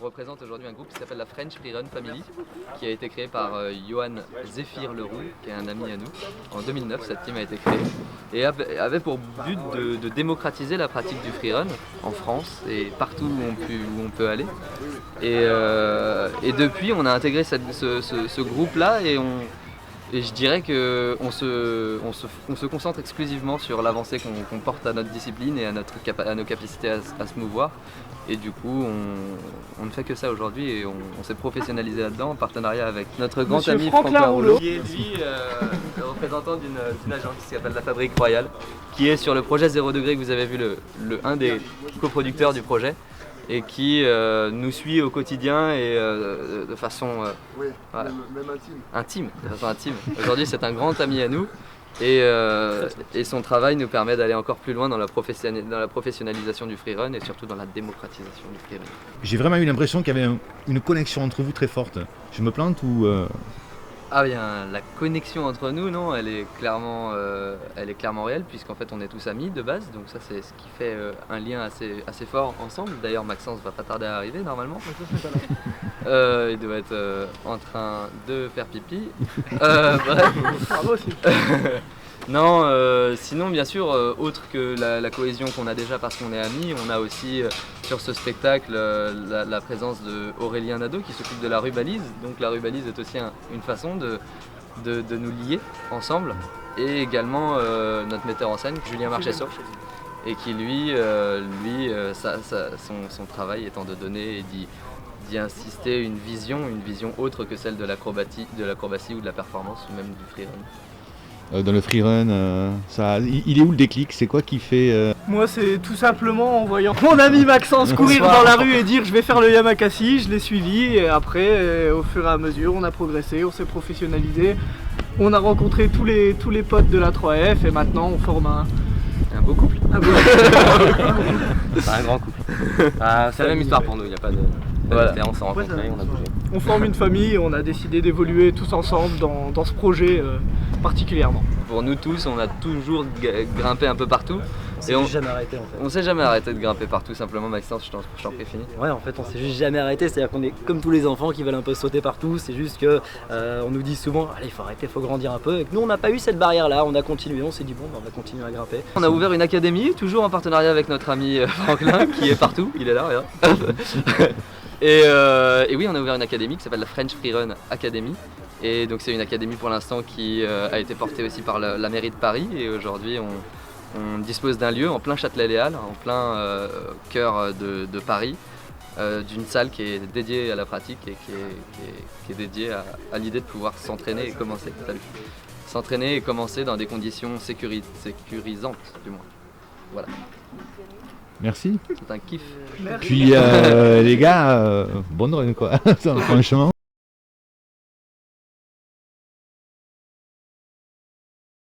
représente aujourd'hui un groupe qui s'appelle la French Freerun Family, qui a été créé par Johan Zéphyr Leroux, qui est un ami à nous. En 2009, cette team a été créée et avait pour but de démocratiser la pratique du freerun en France et partout où on peut aller. Et depuis, on a intégré ce groupe-là et je dirais qu'on se concentre exclusivement sur l'avancée qu'on porte à notre discipline et à nos capacités à se mouvoir. Et du coup, on ne fait que ça aujourd'hui et on s'est professionnalisé là-dedans en partenariat avec notre grand Monsieur ami Franklin Franklin Rouleau, Rouleau, qui est lui le représentant d'une agence qui s'appelle la Fabrique Royale, qui est sur le projet 0 degré que vous avez vu, un des coproducteurs du projet, et qui nous suit au quotidien et de façon voilà. Même intime, de façon intime. Aujourd'hui, c'est un grand ami à nous et son travail nous permet d'aller encore plus loin dans la professionnalisation du freerun et surtout dans la démocratisation du freerun. J'ai vraiment eu l'impression qu'il y avait une connexion entre vous très forte. Je me plante ou Ah bien, la connexion entre nous, non, elle est clairement réelle puisqu'en fait on est tous amis de base, donc ça c'est ce qui fait un lien assez fort ensemble. D'ailleurs Maxence va pas tarder à arriver normalement. Il doit être en train de faire pipi. Bref. Bravo aussi. Non, sinon bien sûr, autre que la cohésion qu'on a déjà parce qu'on est amis, on a aussi sur ce spectacle la présence d'Aurélien Nadeau qui s'occupe de la rubalise. Donc la rubalise est aussi une façon de nous lier ensemble. Et également notre metteur en scène, Julien Marchesso, et qui son travail étant de donner et d'y insister une vision autre que celle de l'acrobatie ou de la performance ou même du freerun. dans le freerun, il est où le déclic? C'est quoi qui fait Moi, c'est tout simplement en voyant mon ami Maxence courir dans la rue et dire je vais faire le yamakasi, je l'ai suivi et après, au fur et à mesure, on a progressé, on s'est professionnalisé, on a rencontré tous les potes de la 3F et maintenant on forme Un beau couple. C'est un grand couple. C'est la même histoire pour nous, il n'y a pas de différence, on s'est rencontrés, on a bougé. On forme une famille et on a décidé d'évoluer tous ensemble dans ce projet particulièrement. Pour nous tous, on a toujours grimpé un peu partout. Et on s'est jamais arrêté en fait. On s'est jamais arrêté de grimper partout, simplement Maxence, je t'en prie, fini. Ouais, en fait on s'est juste jamais arrêté, c'est-à-dire qu'on est comme tous les enfants qui veulent un peu sauter partout, c'est juste que on nous dit souvent allez, il faut arrêter, il faut grandir un peu. Et que nous on n'a pas eu cette barrière là, on a continué, on s'est dit bon, on va continuer à grimper. On a ouvert une académie, toujours en partenariat avec notre ami Franklin, qui est partout, il est là, regarde. Et oui, on a ouvert une académie qui s'appelle la French Freerun Academy. Et donc c'est une académie pour l'instant qui a été portée aussi par la mairie de Paris. Et aujourd'hui on dispose d'un lieu en plein Châtelet-Les Halles, en plein cœur de Paris, d'une salle qui est dédiée à la pratique et qui est dédiée à l'idée de pouvoir s'entraîner et commencer. S'entraîner et commencer dans des conditions sécurisantes du moins. Voilà. Merci. C'est un kiff. Merci. Puis les gars, bonne run quoi, franchement.